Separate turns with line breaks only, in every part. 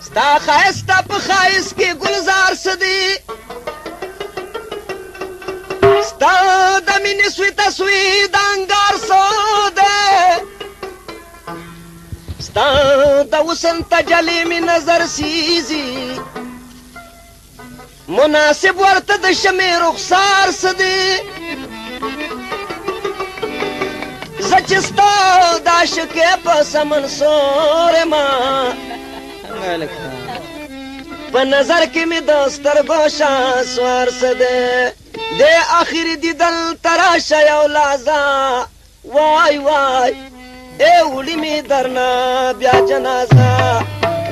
ستا ښایسته په ښایست کې ګلزار څه دی ستا د مینې سوی تسوی د انګار څه دی ستا د حسن تجلي مې نظر سیزي مناسب ورته د شمې رخسار څه دی زه چې ستا د عاشقۍ په سمن سور یمه په نظر کې مې د سترګو شهسوار څه دی د آخري دیدن ته راشه یو لحظه وای وای ای وړي مې درنه بیا جنازه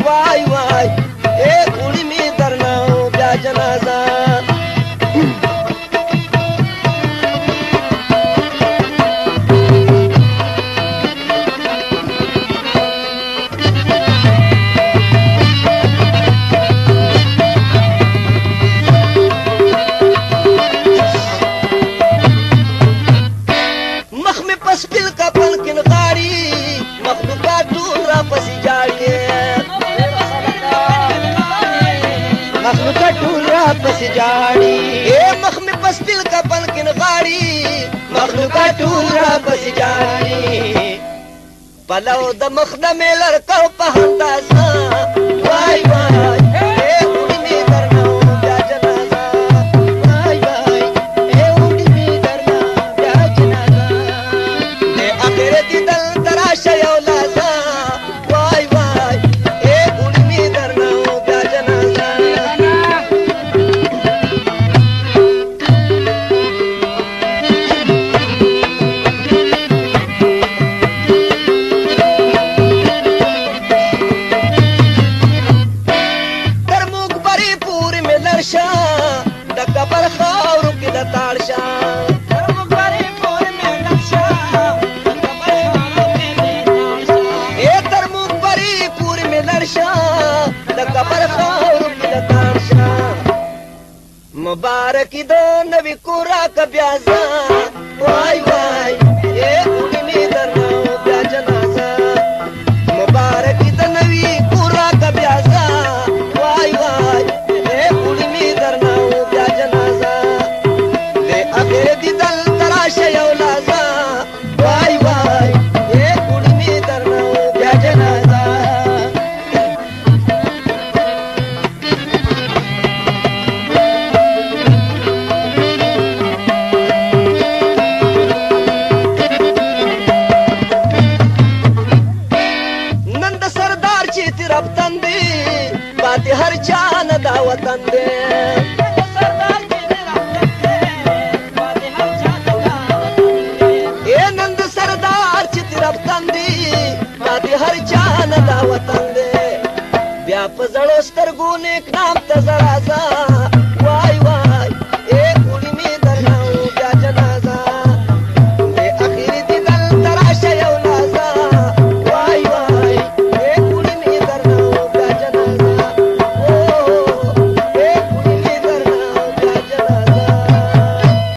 وای وای ای وړي مې درنه بیا جنازه پس جاڑی اے مخ میں پسپل کا پلکن غاڑی مخلوقات ټول را پس جاڑی پلو د مخ د میلر کو په اندازا وای وای اے وړي می درنو بیا جنازه وای وای اے وړي می درنو بیا جنازه د اخرت دل تراشه یو لازا وای وای اے وړي می درنو بیا جنازه مبارکی دو نبی کورا کا بیازا وای وای اے وړي می درنو بیا جنازه مبارکی د نبی کورا کا بیازا وای وای اے وړي می درنو بیا جنازه د اخر دی دل تراشه یو لازا وای وای اے وړي می درنو بیا جنازه هر چان دا وطن دے اے نند سردار چې طرف تندي باندې هر چان دا وطن دے بیا په زړو سترګو نیک نام ته زرا